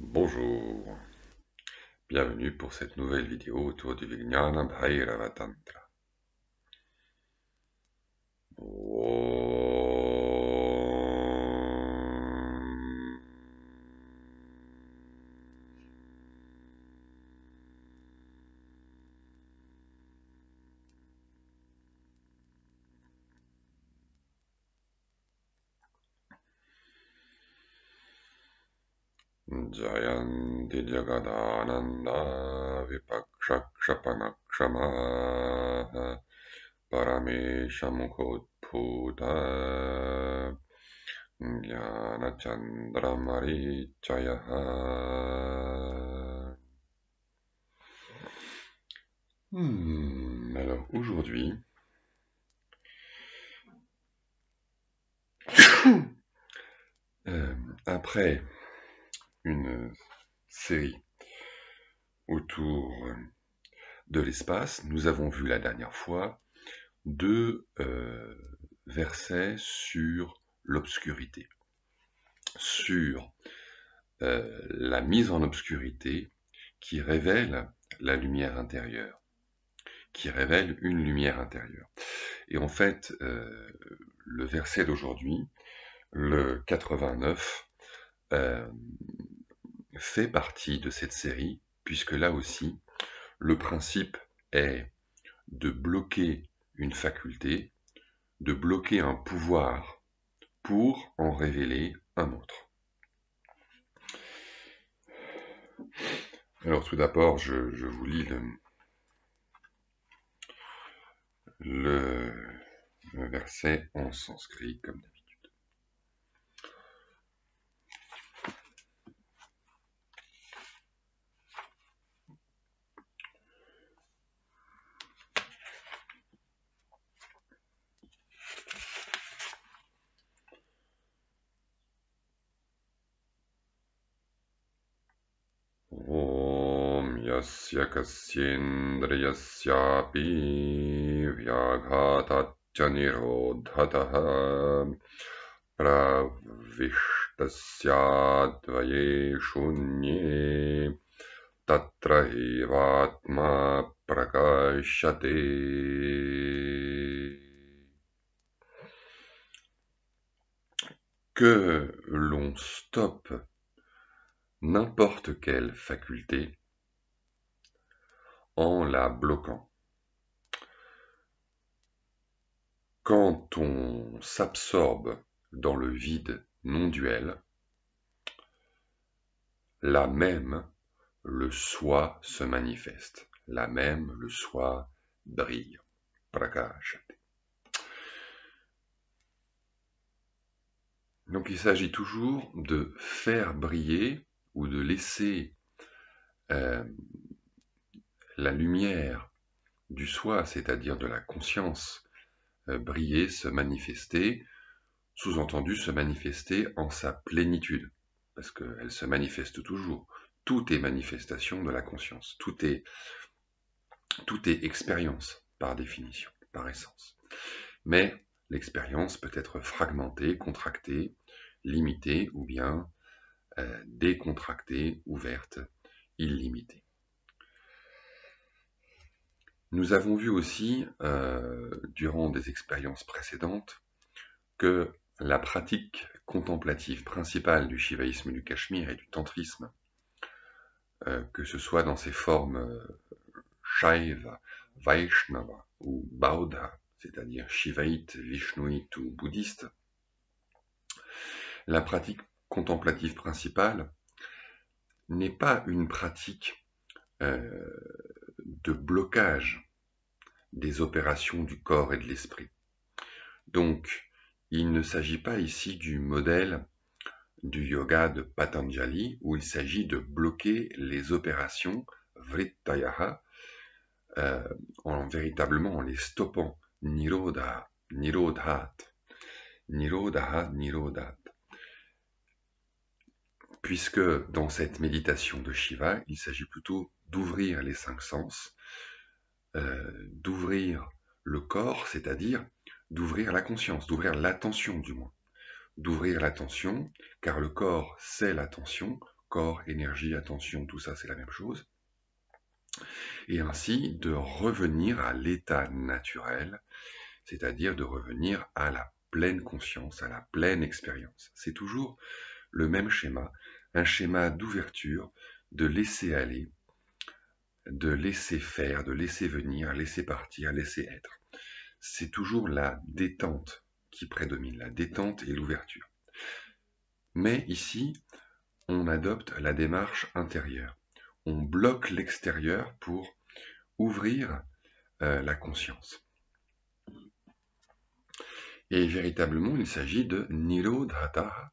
Bonjour, bienvenue pour cette nouvelle vidéo autour du Vijnana Bhairava Tantra. Jayanti Jagadananda Vipakshakshapanakshamaha Paramesha Mukhotphuta Jnana Marichayaha. Alors aujourd'hui, après une série autour de l'espace, nous avons vu la dernière fois deux versets sur l'obscurité, sur la mise en obscurité qui révèle la lumière intérieure, qui révèle une lumière intérieure. Et en fait, le verset d'aujourd'hui, le 89, fait partie de cette série, puisque là aussi, le principe est de bloquer une faculté, de bloquer un pouvoir pour en révéler un autre. Alors tout d'abord, je vous lis le verset en sanskrit comme d'habitude. Om yasya kasyendriyasyapi vyaghataccha nirodhataha pravishtasya shunye tatra evatma prakashyate. Que l'on stoppe n'importe quelle faculté en la bloquant. Quand on s'absorbe dans le vide non-duel, là même le soi se manifeste, là même le soi brille. Prakashate. Donc il s'agit toujours de faire briller ou de laisser la lumière du soi, c'est-à-dire de la conscience, briller, se manifester, sous-entendu se manifester en sa plénitude, parce qu'elle se manifeste toujours. Tout est manifestation de la conscience, tout est expérience par définition, par essence. Mais l'expérience peut être fragmentée, contractée, limitée, ou bien décontractée, ouverte, illimitée. Nous avons vu aussi, durant des expériences précédentes, que la pratique contemplative principale du shivaïsme du Cachemire et du tantrisme, que ce soit dans ses formes Shaiva, Vaishnava ou Bauddha, c'est-à-dire shivaïte, vishnuite ou bouddhiste, la pratique contemplative principale n'est pas une pratique de blocage des opérations du corps et de l'esprit. Donc, il ne s'agit pas ici du modèle du yoga de Patanjali, où il s'agit de bloquer les opérations vrittayaha, véritablement en les stoppant. Nirodha, nirodhat, nirodha, nirodhat. Puisque dans cette méditation de Shiva, il s'agit plutôt d'ouvrir les cinq sens, d'ouvrir le corps, c'est-à-dire d'ouvrir la conscience, d'ouvrir l'attention du moins. D'ouvrir l'attention, car le corps c'est l'attention, corps, énergie, attention, tout ça c'est la même chose. Et ainsi de revenir à l'état naturel, c'est-à-dire de revenir à la pleine conscience, à la pleine expérience. C'est toujours le même schéma, un schéma d'ouverture, de laisser aller, de laisser faire, de laisser venir, laisser partir, laisser être. C'est toujours la détente qui prédomine, la détente et l'ouverture. Mais ici, on adopte la démarche intérieure. On bloque l'extérieur pour ouvrir la conscience. Et véritablement, il s'agit de nirodhata,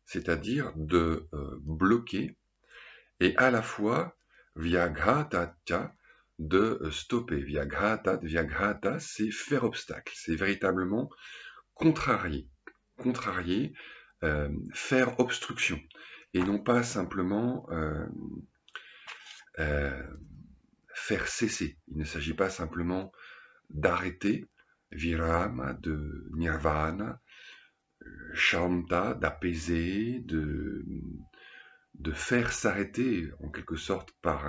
c'est-à-dire de bloquer, et à la fois vyaghata, de stopper. Vyaghata, c'est faire obstacle, c'est véritablement contrarier, faire obstruction, et non pas simplement faire cesser. Il ne s'agit pas simplement d'arrêter, virama, de nirvana, shanta, d'apaiser, de faire s'arrêter en quelque sorte par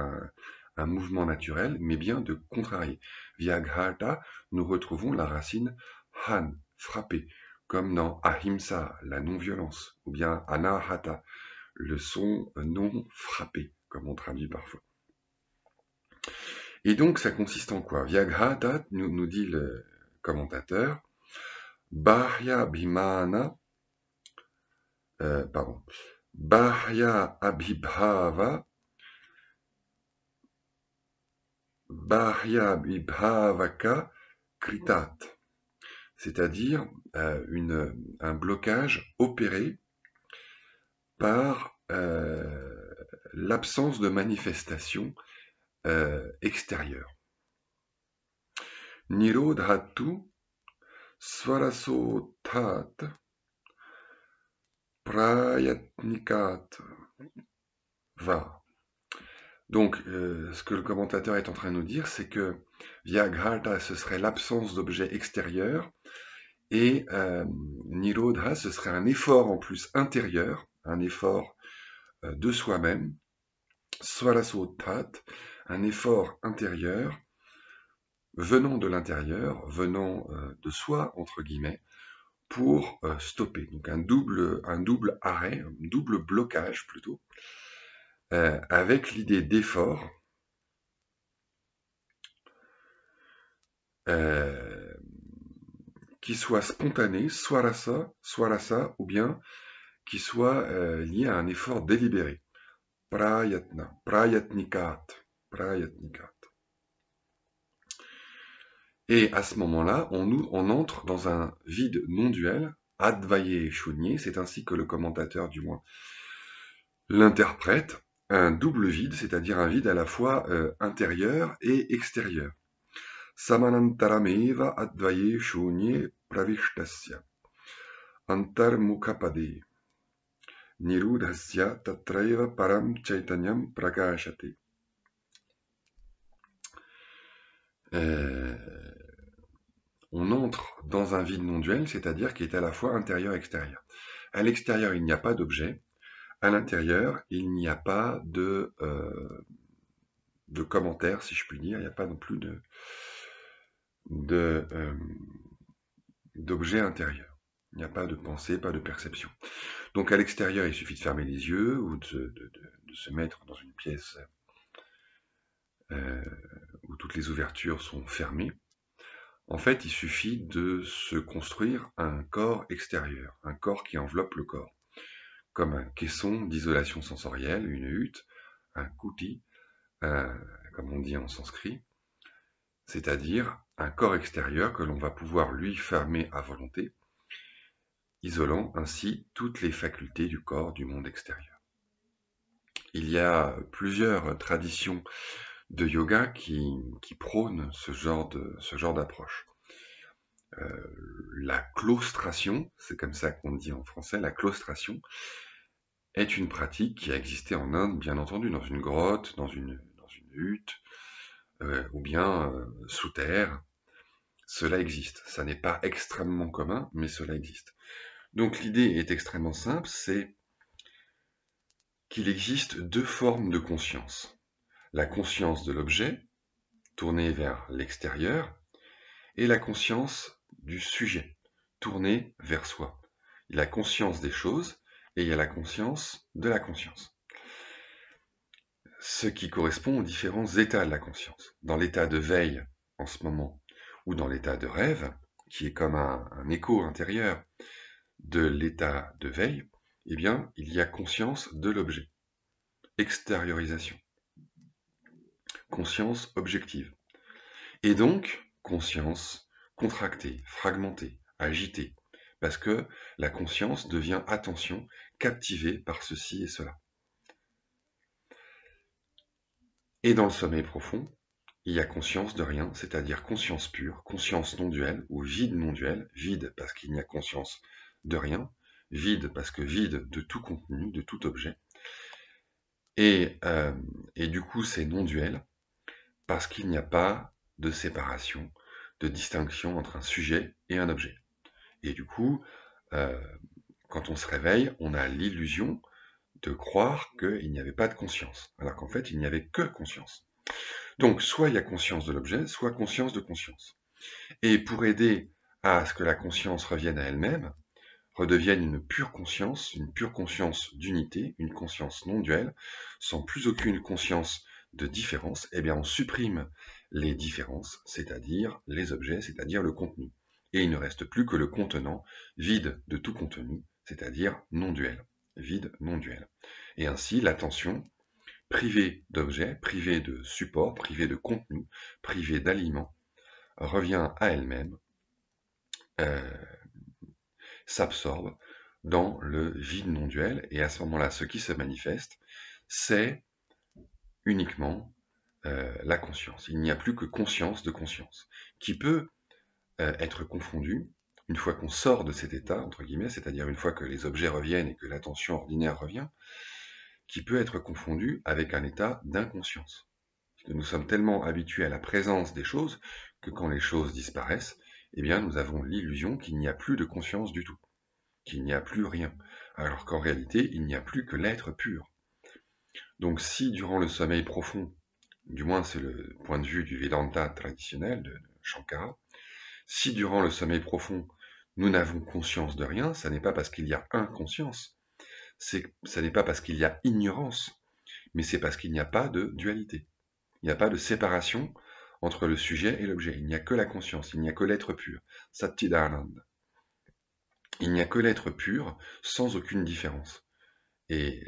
un mouvement naturel, mais bien de contrarier. Vyaghata, nous retrouvons la racine han, frapper, comme dans ahimsa, la non-violence, ou bien anahata, le son non frappé, comme on traduit parfois. Et donc ça consiste en quoi? Vyaghata, nous dit le commentateur, bahya bhimana, bahya abhibhava, bahya abhibhavaka kritat, c'est-à-dire un blocage opéré par l'absence de manifestation extérieure. Nirodhatu swarasotat prayatnikat va. Donc, ce que le commentateur est en train de nous dire, c'est que Vyaghata, ce serait l'absence d'objets extérieurs, et Nirodha, ce serait un effort en plus intérieur, un effort de soi-même, Swarasotat, un effort intérieur, venant de l'intérieur, venant de soi, entre guillemets, pour stopper. Donc un double arrêt, un double blocage plutôt, avec l'idée d'effort, qui soit spontané, swarasa, ou bien qui soit lié à un effort délibéré. Prayatna, prayatnikat. Et à ce moment-là, on entre dans un vide non-duel, advaye shunye, c'est ainsi que le commentateur du moins l'interprète, un double vide, c'est-à-dire un vide à la fois intérieur et extérieur. Samanantarameva advaye shunye pravishtasya, antarmukapade, nirudhasya tatraiva param chaitanyam prakashate. On entre dans un vide non-duel, c'est-à-dire qui est à la fois intérieur et extérieur. À l'extérieur, il n'y a pas d'objet. À l'intérieur, il n'y a pas de commentaires, si je puis dire. Il n'y a pas non plus d'objet intérieur. Il n'y a pas de pensée, pas de perception. Donc à l'extérieur, il suffit de fermer les yeux ou de se mettre dans une pièce où toutes les ouvertures sont fermées. En fait, il suffit de se construire un corps extérieur, un corps qui enveloppe le corps, comme un caisson d'isolation sensorielle, une hutte, un kuti, comme on dit en sanskrit, c'est-à-dire un corps extérieur que l'on va pouvoir lui fermer à volonté, isolant ainsi toutes les facultés du corps du monde extérieur. Il y a plusieurs traditions de yoga qui prônent ce genre d'approche. La claustration, c'est comme ça qu'on dit en français, la claustration est une pratique qui a existé en Inde, bien entendu, dans une grotte, dans une hutte, ou bien sous terre. Cela existe. Ça n'est pas extrêmement commun, mais cela existe. Donc l'idée est extrêmement simple, c'est qu'il existe deux formes de conscience. La conscience de l'objet, tournée vers l'extérieur, et la conscience du sujet, tournée vers soi. Il y a la conscience des choses et il y a la conscience de la conscience. Ce qui correspond aux différents états de la conscience. Dans l'état de veille, en ce moment, ou dans l'état de rêve, qui est comme un écho intérieur de l'état de veille, eh bien, il y a conscience de l'objet. Extériorisation. Conscience objective. Et donc, conscience contractée, fragmentée, agitée, parce que la conscience devient attention, captivée par ceci et cela. Et dans le sommeil profond, il y a conscience de rien, c'est-à-dire conscience pure, conscience non-duelle, ou vide non-duel, vide parce qu'il n'y a conscience de rien, vide parce que vide de tout contenu, de tout objet. Et du coup, c'est non-duel, parce qu'il n'y a pas de séparation, de distinction entre un sujet et un objet. Et du coup, quand on se réveille, on a l'illusion de croire qu'il n'y avait pas de conscience, alors qu'en fait, il n'y avait que conscience. Donc, soit il y a conscience de l'objet, soit conscience de conscience. Et pour aider à ce que la conscience revienne à elle-même, redevienne une pure conscience d'unité, une conscience non duelle, sans plus aucune conscience de différence, eh bien on supprime les différences, c'est-à-dire les objets, c'est-à-dire le contenu. Et il ne reste plus que le contenant, vide de tout contenu, c'est-à-dire non duel, vide non duel. Et ainsi, l'attention, privée d'objets, privée de support, privée de contenu, privée d'aliments, revient à elle-même, s'absorbe dans le vide non-duel, et à ce moment-là, ce qui se manifeste, c'est uniquement la conscience. Il n'y a plus que conscience de conscience, qui peut être confondue, une fois qu'on sort de cet état, entre guillemets, c'est-à-dire une fois que les objets reviennent et que l'attention ordinaire revient, qui peut être confondue avec un état d'inconscience. Nous sommes tellement habitués à la présence des choses que quand les choses disparaissent, eh bien, nous avons l'illusion qu'il n'y a plus de conscience du tout, qu'il n'y a plus rien, alors qu'en réalité, il n'y a plus que l'être pur. Donc si durant le sommeil profond, du moins c'est le point de vue du Vedanta traditionnel de Shankara, si durant le sommeil profond, nous n'avons conscience de rien, ça n'est pas parce qu'il y a inconscience, ça n'est pas parce qu'il y a ignorance, mais c'est parce qu'il n'y a pas de dualité. Il n'y a pas de séparation entre le sujet et l'objet. Il n'y a que la conscience, il n'y a que l'être pur. Satchidananda. Il n'y a que l'être pur, sans aucune différence. Et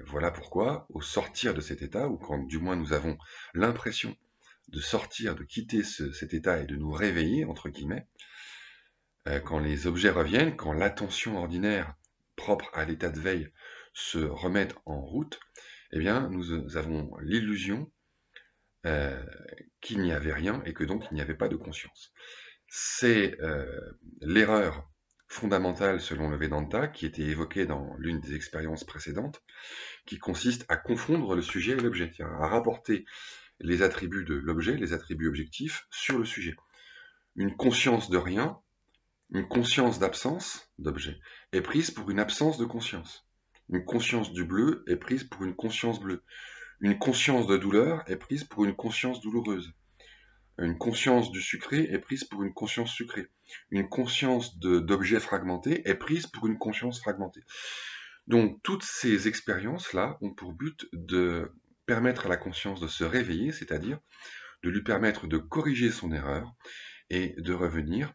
voilà pourquoi, au sortir de cet état, ou quand du moins nous avons l'impression de sortir, de quitter cet état et de nous réveiller, entre guillemets, quand les objets reviennent, quand l'attention ordinaire propre à l'état de veille se remet en route, eh bien, nous avons l'illusion qu'il n'y avait rien et que donc il n'y avait pas de conscience. C'est l'erreur fondamentale selon le Vedanta qui était évoquée dans l'une des expériences précédentes, qui consiste à confondre le sujet et l'objet, à rapporter les attributs de l'objet, les attributs objectifs, sur le sujet. Une conscience de rien, une conscience d'absence d'objet, est prise pour une absence de conscience. Une conscience du bleu est prise pour une conscience bleue. Une conscience de douleur est prise pour une conscience douloureuse. Une conscience du sucré est prise pour une conscience sucrée. Une conscience d'objet fragmenté est prise pour une conscience fragmentée. Donc toutes ces expériences-là ont pour but de permettre à la conscience de se réveiller, c'est-à-dire de lui permettre de corriger son erreur et de revenir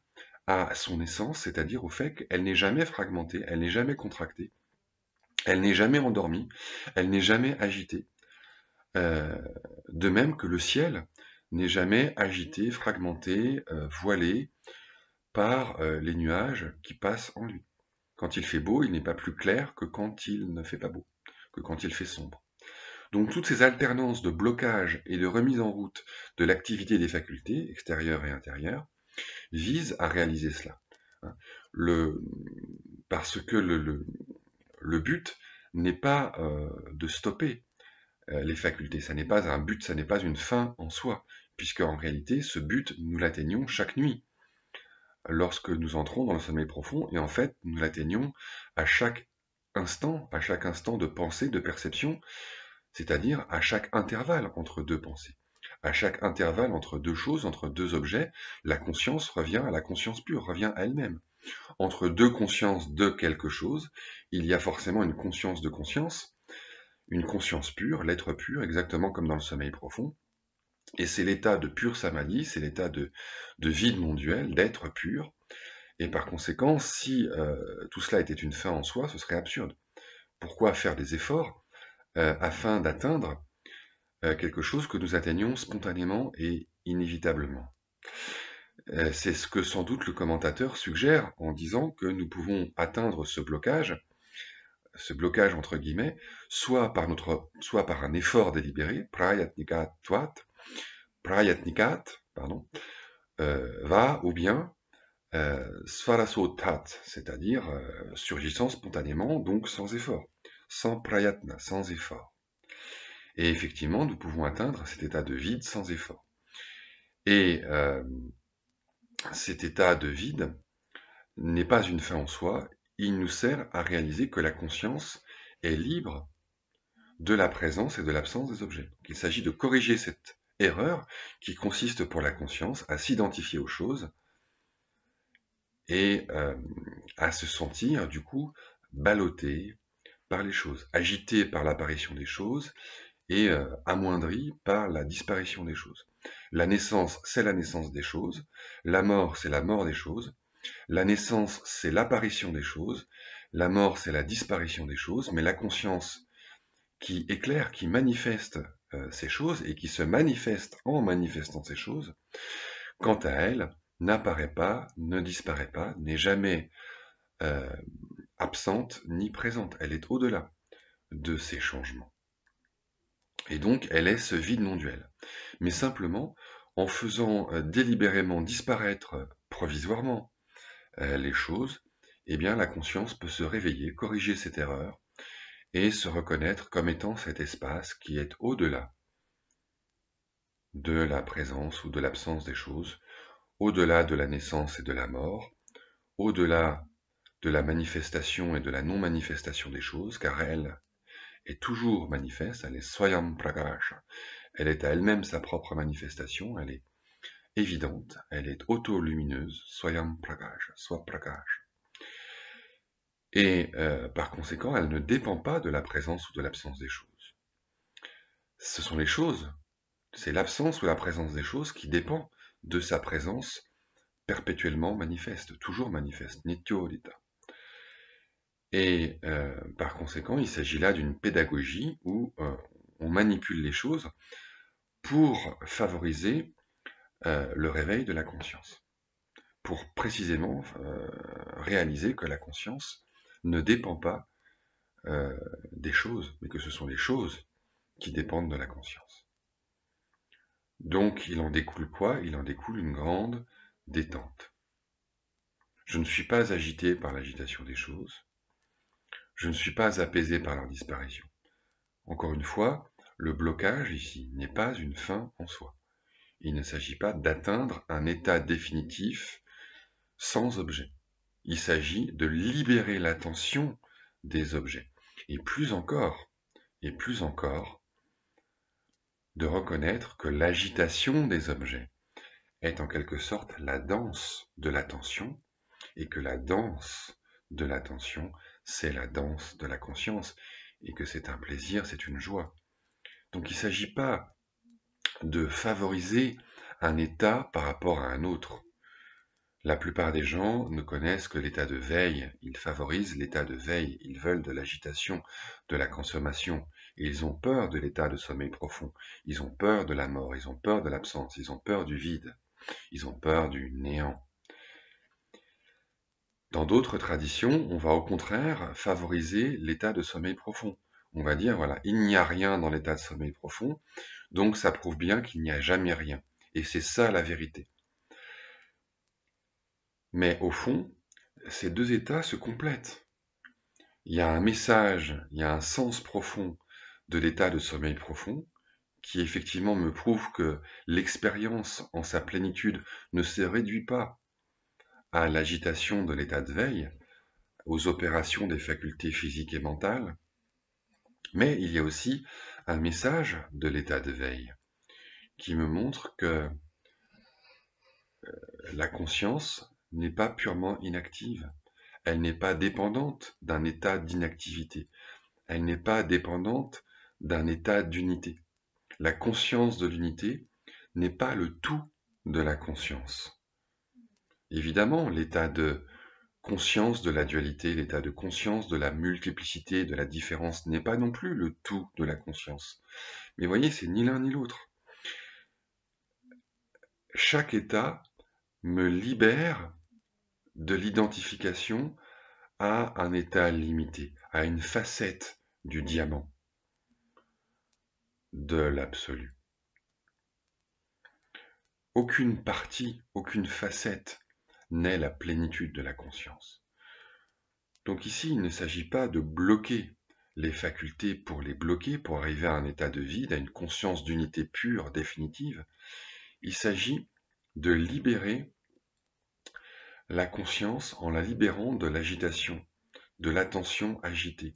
à son essence, c'est-à-dire au fait qu'elle n'est jamais fragmentée, elle n'est jamais contractée, elle n'est jamais endormie, elle n'est jamais agitée. De même que le ciel n'est jamais agité, fragmenté, voilé par les nuages qui passent en lui. Quand il fait beau, il n'est pas plus clair que quand il ne fait pas beau, que quand il fait sombre. Donc toutes ces alternances de blocage et de remise en route de l'activité des facultés, extérieures et intérieures, visent à réaliser cela. Parce que le but n'est pas de stopper les facultés, ça n'est pas un but, ça n'est pas une fin en soi, puisque en réalité, ce but, nous l'atteignons chaque nuit, lorsque nous entrons dans le sommeil profond, et en fait, nous l'atteignons à chaque chaque instant de pensée, de perception, c'est-à-dire à chaque intervalle entre deux pensées. À chaque intervalle entre deux choses, entre deux objets, la conscience revient à la conscience pure, revient à elle-même. Entre deux consciences de quelque chose, il y a forcément une conscience de conscience, une conscience pure, l'être pur, exactement comme dans le sommeil profond. Et c'est l'état de pur samadhi, c'est l'état de vide non duel, d'être pur. Et par conséquent, si tout cela était une fin en soi, ce serait absurde. Pourquoi faire des efforts afin d'atteindre quelque chose que nous atteignons spontanément et inévitablement? C'est ce que sans doute le commentateur suggère en disant que nous pouvons atteindre ce blocage entre guillemets, soit par un effort délibéré, prayatnikat, pardon, va, ou bien svarasotat, c'est-à-dire surgissant spontanément, donc sans effort, sans prayatna, sans effort. Et effectivement, nous pouvons atteindre cet état de vide sans effort. Et cet état de vide n'est pas une fin en soi, il nous sert à réaliser que la conscience est libre de la présence et de l'absence des objets. Il s'agit de corriger cette erreur qui consiste pour la conscience à s'identifier aux choses et à se sentir du coup ballotté par les choses, agité par l'apparition des choses et amoindri par la disparition des choses. La naissance, c'est la naissance des choses, la mort, c'est la mort des choses, la naissance, c'est l'apparition des choses, la mort, c'est la disparition des choses, mais la conscience qui éclaire, qui manifeste ces choses et qui se manifeste en manifestant ces choses, quant à elle, n'apparaît pas, ne disparaît pas, n'est jamais absente ni présente. Elle est au-delà de ces changements. Et donc, elle est ce vide non duel. Mais simplement, en faisant délibérément disparaître provisoirement les choses, eh bien, la conscience peut se réveiller, corriger cette erreur, et se reconnaître comme étant cet espace qui est au-delà de la présence ou de l'absence des choses, au-delà de la naissance et de la mort, au-delà de la manifestation et de la non-manifestation des choses, car elle est toujours manifeste, elle est Swayam Prakash, elle est à elle-même sa propre manifestation, elle est évidente, elle est auto-lumineuse, Swayam Prakash, Swa Prakash. Et par conséquent, elle ne dépend pas de la présence ou de l'absence des choses. Ce sont les choses, c'est l'absence ou la présence des choses qui dépend de sa présence perpétuellement manifeste, toujours manifeste, Nityo-Dita. Et par conséquent, il s'agit là d'une pédagogie où on manipule les choses pour favoriser le réveil de la conscience, pour précisément réaliser que la conscience ne dépend pas des choses, mais que ce sont les choses qui dépendent de la conscience. Donc il en découle quoi? Il en découle une grande détente. Je ne suis pas agité par l'agitation des choses, je ne suis pas apaisé par leur disparition. Encore une fois, le blocage ici n'est pas une fin en soi. Il ne s'agit pas d'atteindre un état définitif sans objet. Il s'agit de libérer l'attention des objets. Et plus encore, de reconnaître que l'agitation des objets est en quelque sorte la danse de l'attention, et que la danse de l'attention, c'est la danse de la conscience, et que c'est un plaisir, c'est une joie. Donc il ne s'agit pas de favoriser un état par rapport à un autre. La plupart des gens ne connaissent que l'état de veille, ils favorisent l'état de veille, ils veulent de l'agitation, de la consommation, et ils ont peur de l'état de sommeil profond, ils ont peur de la mort, ils ont peur de l'absence, ils ont peur du vide, ils ont peur du néant. Dans d'autres traditions, on va au contraire favoriser l'état de sommeil profond. On va dire, voilà, il n'y a rien dans l'état de sommeil profond, donc ça prouve bien qu'il n'y a jamais rien. Et c'est ça la vérité. Mais au fond, ces deux états se complètent. Il y a un message, il y a un sens profond de l'état de sommeil profond, qui effectivement me prouve que l'expérience en sa plénitude ne se réduit pas à l'agitation de l'état de veille, aux opérations des facultés physiques et mentales, mais il y a aussi un message de l'état de veille qui me montre que la conscience n'est pas purement inactive, elle n'est pas dépendante d'un état d'inactivité, elle n'est pas dépendante d'un état d'unité. La conscience de l'unité n'est pas le tout de la conscience. Évidemment, l'état de conscience de la dualité, l'état de conscience de la multiplicité, de la différence n'est pas non plus le tout de la conscience. Mais voyez, c'est ni l'un ni l'autre. Chaque état me libère de l'identification à un état limité, à une facette du diamant, de l'absolu. Aucune partie, aucune facette n'est la plénitude de la conscience. Donc ici, il ne s'agit pas de bloquer les facultés pour les bloquer, pour arriver à un état de vide, à une conscience d'unité pure, définitive. Il s'agit de libérer la conscience en la libérant de l'agitation, de l'attention agitée.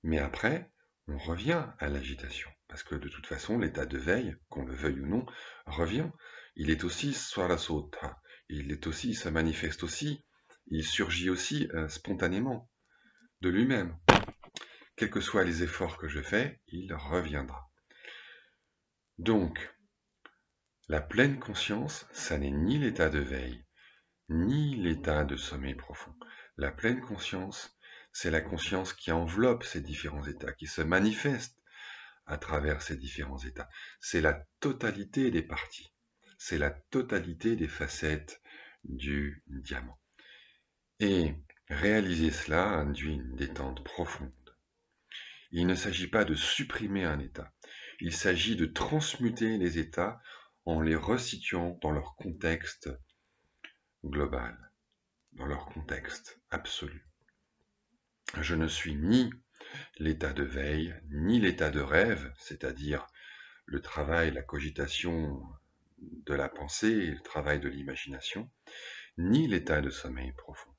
Mais après, on revient à l'agitation, parce que de toute façon, l'état de veille, qu'on le veuille ou non, revient. Il est aussi Swarasota, il se manifeste aussi, il surgit aussi spontanément, de lui-même. Quels que soient les efforts que je fais, il reviendra. Donc, la pleine conscience, ça n'est ni l'état de veille, ni l'état de sommeil profond. La pleine conscience, c'est la conscience qui enveloppe ces différents états, qui se manifeste à travers ces différents états. C'est la totalité des parties, c'est la totalité des facettes du diamant. Et réaliser cela induit une détente profonde. Il ne s'agit pas de supprimer un état, il s'agit de transmuter les états en les resituant dans leur contexte global, dans leur contexte absolu. Je ne suis ni l'état de veille, ni l'état de rêve, c'est-à-dire le travail, la cogitation de la pensée, le travail de l'imagination, ni l'état de sommeil profond.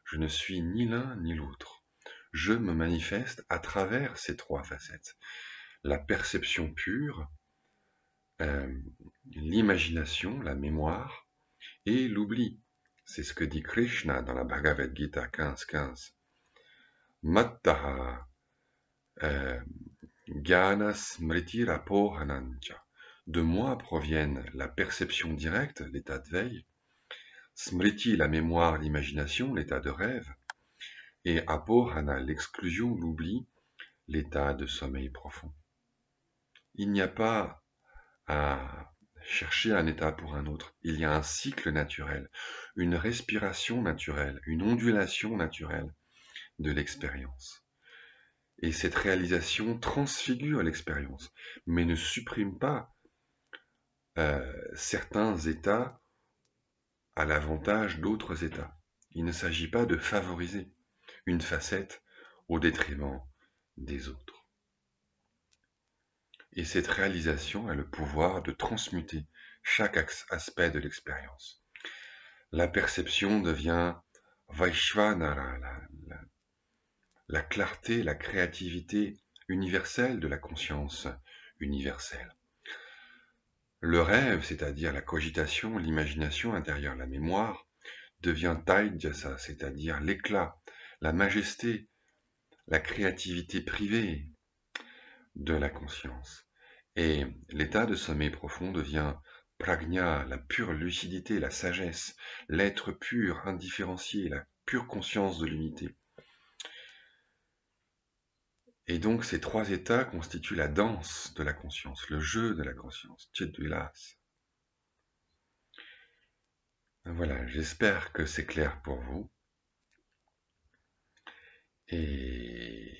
Je ne suis ni l'un ni l'autre. Je me manifeste à travers ces trois facettes. La perception pure, l'imagination, la mémoire, et l'oubli. C'est ce que dit Krishna dans la Bhagavad Gita 15.15. Mattaha Jnana Smriti Rapohanancha. De moi proviennent la perception directe, l'état de veille, Smriti, la mémoire, l'imagination, l'état de rêve, et Apohana, l'exclusion, l'oubli, l'état de sommeil profond. Il n'y a pas à chercher un état pour un autre. Il y a un cycle naturel, une respiration naturelle, une ondulation naturelle de l'expérience. Et cette réalisation transfigure l'expérience, mais ne supprime pas certains états à l'avantage d'autres états. Il ne s'agit pas de favoriser une facette au détriment des autres. Et cette réalisation a le pouvoir de transmuter chaque aspect de l'expérience. La perception devient Vaishvanara, la clarté, la créativité universelle de la conscience universelle. Le rêve, c'est-à-dire la cogitation, l'imagination intérieure, la mémoire, devient Taijasa, c'est-à-dire l'éclat, la majesté, la créativité privée de la conscience. Et l'état de sommeil profond devient Prajna, la pure lucidité, la sagesse, l'être pur, indifférencié, la pure conscience de l'unité. Et donc ces trois états constituent la danse de la conscience, le jeu de la conscience, Chidvilas. Voilà, j'espère que c'est clair pour vous. Et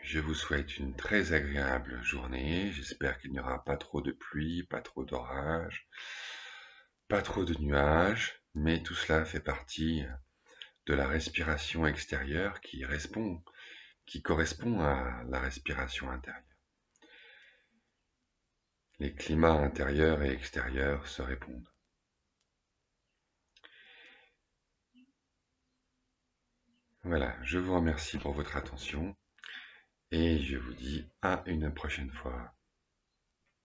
je vous souhaite une très agréable journée. J'espère qu'il n'y aura pas trop de pluie, pas trop d'orage, pas trop de nuages, mais tout cela fait partie de la respiration extérieure qui correspond à la respiration intérieure. Les climats intérieurs et extérieurs se répondent. Voilà, je vous remercie pour votre attention et je vous dis à une prochaine fois.